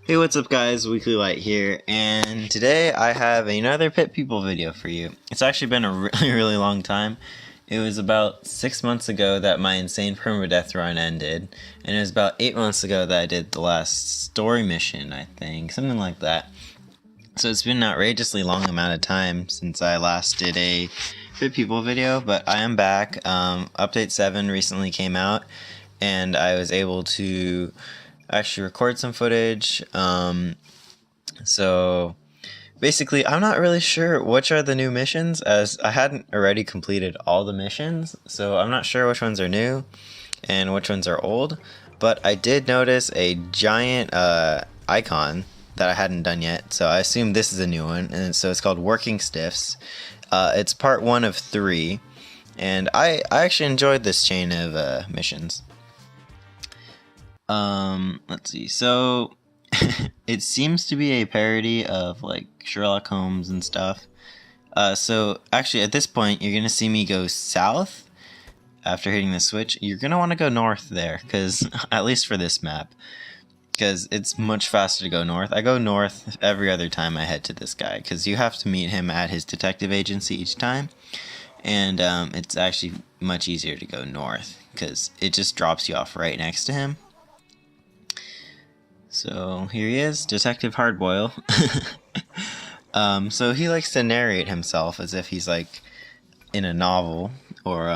Hey, what's up guys, Weekly Light here, and today I have another Pit People video for you. It's actually been a really long time. It was about 6 months ago that my Insane Permadeath run ended, and it was about 8 months ago that I did the last story mission, I think, something like that. So it's been an outrageously long amount of time since I last did a Pit People video, but I am back. Update 7 recently came out, and I was able to actually record some footage. So basically I'm not really sure which are the new missions, as I hadn't already completed all the missions, so I'm not sure which ones are new and which ones are old. But I did notice a giant icon that I hadn't done yet, so I assume this is a new one, and so it's called Working Stiffs. It's part 1 of 3, and I actually enjoyed this chain of missions. Let's see. So it seems to be a parody of like Sherlock Holmes and stuff. So actually at this point you're gonna see me go south after hitting the switch. You're gonna want to go north there, because at least for this map, because it's much faster to go north. I go north every other time I head to this guy, because you have to meet him at his detective agency each time, and it's actually much easier to go north because it just drops you off right next to him. So here he is, Detective Hardboil. So he likes to narrate himself as if he's like in a novel, or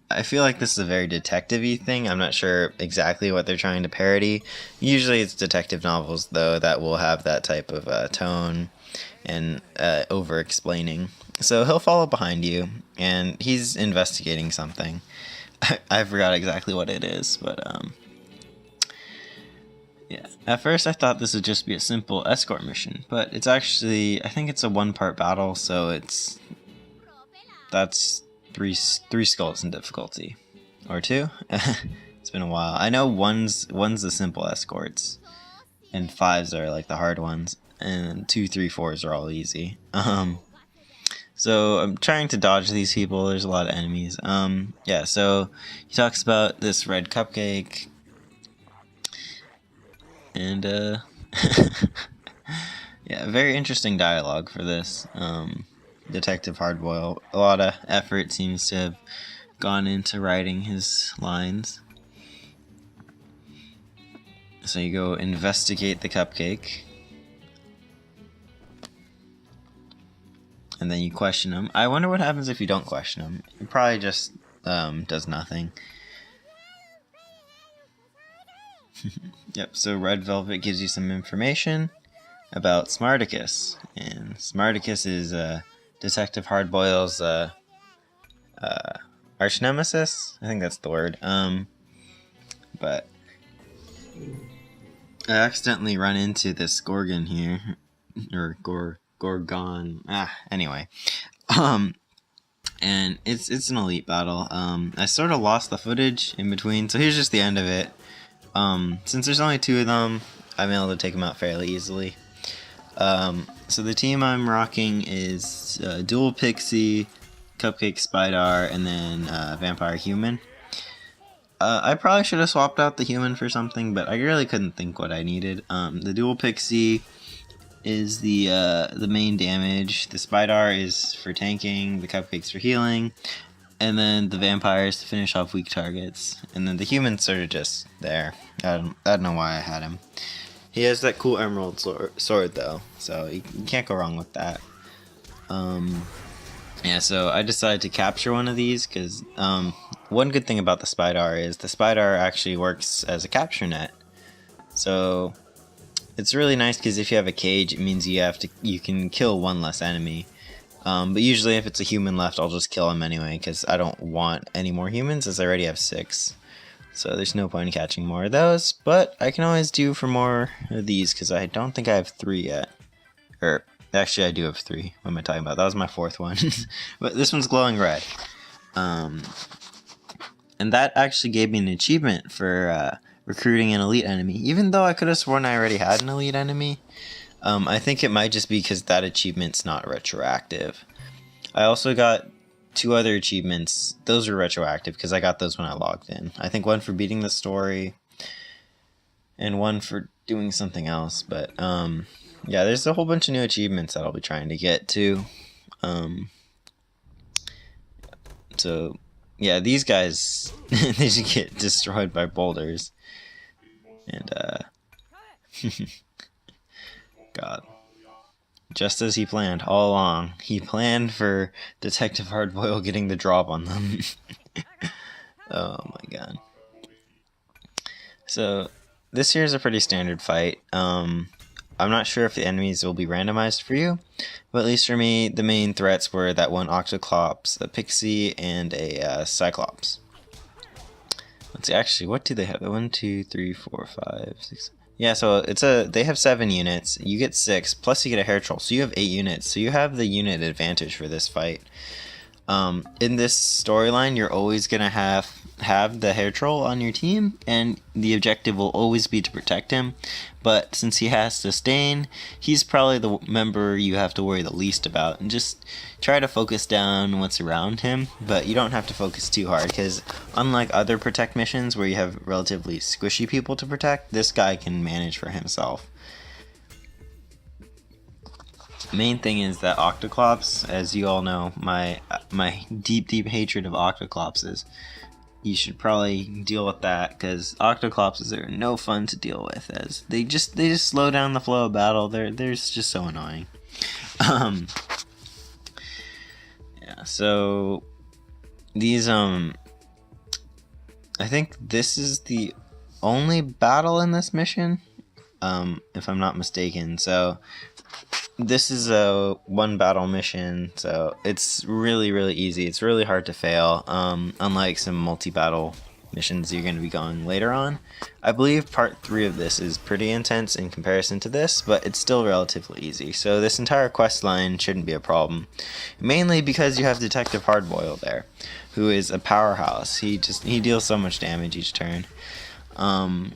I feel like this is a very detective-y thing. I'm not sure exactly what they're trying to parody. Usually it's detective novels, though, that will have that type of tone and over-explaining. So he'll follow behind you, and he's investigating something. I forgot exactly what it is, but yeah. At first I thought this would just be a simple escort mission, but it's actually, I think it's a 1-part battle, so that's three skulls in difficulty. Or 2? It's been a while. I know one's the simple escorts, and 5s are like the hard ones, and 2, 3, 4s are all easy. So I'm trying to dodge these people. There's a lot of enemies. Yeah, so he talks about this red cupcake, and yeah, very interesting dialogue for this. Detective Hardboil, a lot of effort seems to have gone into writing his lines. So you go investigate the cupcake, and then you question him. I wonder what happens if you don't question him. He probably just does nothing. Yep, so Red Velvet gives you some information about Smarticus, and Smarticus is Detective Hardboil's arch nemesis. I think that's the word. But I accidentally run into this Gorgon here, or Gorgon. Anyway, and it's an elite battle. I sort of lost the footage in between, so here's just the end of it. Since there's only 2 of them, I'm able to take them out fairly easily. So the team I'm rocking is Dual Pixie, Cupcake Spydar, and then Vampire Human. I probably should have swapped out the Human for something, but I really couldn't think what I needed. The Dual Pixie is the main damage, the Spydar is for tanking, the Cupcake's for healing, and then the Vampires to finish off weak targets, and then the Human's sort of just there. I don't know why I had him. He has that cool emerald sword though, so you can't go wrong with that. Yeah, so I decided to capture one of these, because one good thing about the Spydar is the Spydar actually works as a capture net. So it's really nice, because if you have a cage, it means you can kill 1 less enemy. But usually if it's a human left, I'll just kill him anyway, because I don't want any more humans, as I already have 6. So there's no point in catching more of those, but I can always do for more of these, because I don't think I have 3 yet. Or, actually I do have 3. What am I talking about? That was my 4th one. But this one's glowing red. And that actually gave me an achievement for recruiting an elite enemy, even though I could have sworn I already had an elite enemy. I think it might just be because that achievement's not retroactive. I also got 2 other achievements. Those are retroactive because I got those when I logged in. I think one for beating the story, and one for doing something else, but yeah, there's a whole bunch of new achievements that I'll be trying to get to. So yeah, these guys they should get destroyed by boulders. And God. Just as he planned all along. He planned for Detective Hardboiled getting the drop on them. Oh my god. So this here is a pretty standard fight. I'm not sure if the enemies will be randomized for you, but at least for me, the main threats were that one Octoclops, a Pixie, and a Cyclops. Let's see, actually, what do they have? 1, 2, 3, 4, 5, 6. Yeah, so they have 7 units. You get 6, plus you get a hair troll, so you have 8 units. So you have the unit advantage for this fight. In this storyline, you're always gonna have the hair troll on your team, and the objective will always be to protect him. But since he has sustain, he's probably the member you have to worry the least about, and just try to focus down what's around him. But you don't have to focus too hard, because unlike other protect missions where you have relatively squishy people to protect, this guy can manage for himself. Main thing is that Octoclops, as you all know, my deep hatred of Octoclopses. You should probably deal with that, because Octoclopses are no fun to deal with, as they just slow down the flow of battle. They're just so annoying. Yeah, so these I think this is the only battle in this mission, if I'm not mistaken. So this is a 1 battle mission, so it's really easy. It's really hard to fail, unlike some multi-battle missions you're going to be going later on. I believe part 3 of this is pretty intense in comparison to this, but it's still relatively easy. So this entire quest line shouldn't be a problem, mainly because you have Detective Hardboiled there, who is a powerhouse. He deals so much damage each turn. Look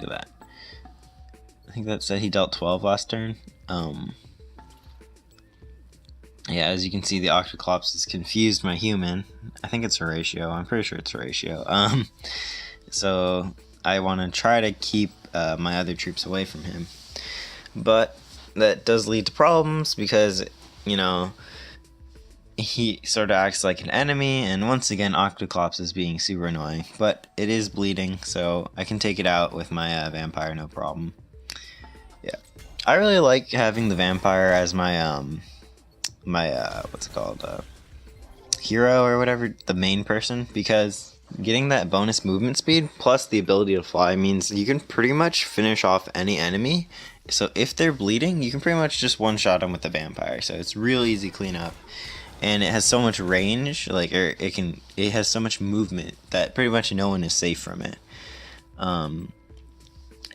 at that. I think that said he dealt 12 last turn. Yeah, as you can see, the Octoclops has confused my human. I think it's Horatio. I'm pretty sure it's Horatio. So I want to try to keep my other troops away from him. But that does lead to problems because, you know, he sort of acts like an enemy, and once again, Octoclops is being super annoying. But it is bleeding, so I can take it out with my vampire, no problem. Yeah, I really like having the vampire as my what's it called, hero or whatever, the main person, because getting that bonus movement speed plus the ability to fly means you can pretty much finish off any enemy. So if they're bleeding, you can pretty much just one-shot them with the vampire. So it's real easy cleanup, and it has so much range, like, or it has so much movement that pretty much no one is safe from it.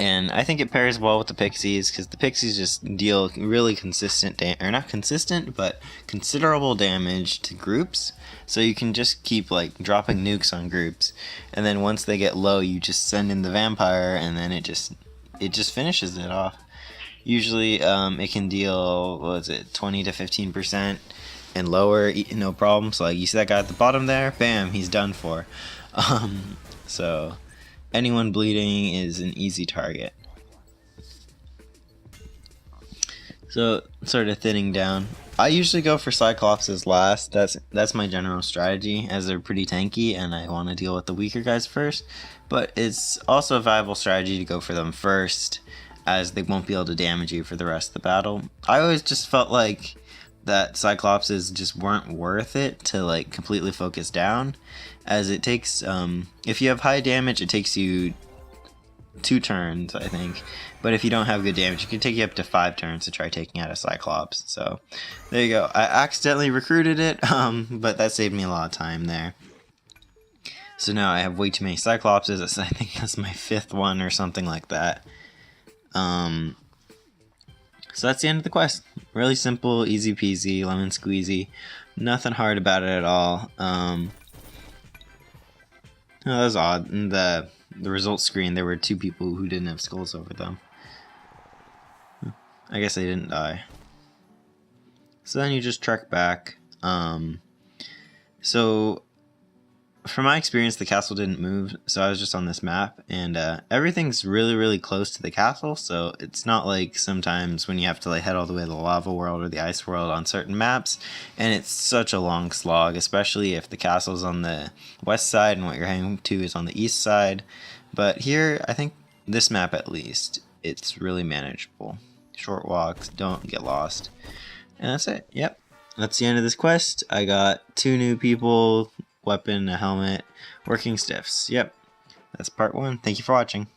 And I think it pairs well with the Pixies, because the Pixies just deal really consistent, or not consistent, but considerable damage to groups. So you can just keep like dropping nukes on groups, and then once they get low, you just send in the vampire, and then it just finishes it off. Usually, it can deal, what is it, 20 to 15% and lower, no problem. So like you see that guy at the bottom there, bam, he's done for. So anyone bleeding is an easy target. So sort of thinning down. I usually go for Cyclopses last. That's my general strategy, as they're pretty tanky and I want to deal with the weaker guys first. But it's also a viable strategy to go for them first, as they won't be able to damage you for the rest of the battle. I always just felt like that Cyclopses just weren't worth it to like completely focus down, as it takes, if you have high damage, it takes you 2 turns, I think. But if you don't have good damage, it can take you up to 5 turns to try taking out a Cyclops. So there you go. I accidentally recruited it, but that saved me a lot of time there. So now I have way too many Cyclopses. I think that's my 5th one or something like that. So that's the end of the quest. Really simple, easy peasy, lemon squeezy. Nothing hard about it at all. Oh, that was odd. In the results screen, there were 2 people who didn't have skulls over them. I guess they didn't die. So then you just trek back. So from my experience, the castle didn't move, so I was just on this map, and everything's really close to the castle, so it's not like sometimes when you have to like head all the way to the lava world or the ice world on certain maps, and it's such a long slog, especially if the castle's on the west side and what you're heading to is on the east side. But here, I think this map at least, it's really manageable. Short walks, don't get lost. And that's it. Yep. That's the end of this quest. I got 2 new people, weapon, a helmet, working stiffs. Yep. That's part 1. Thank you for watching.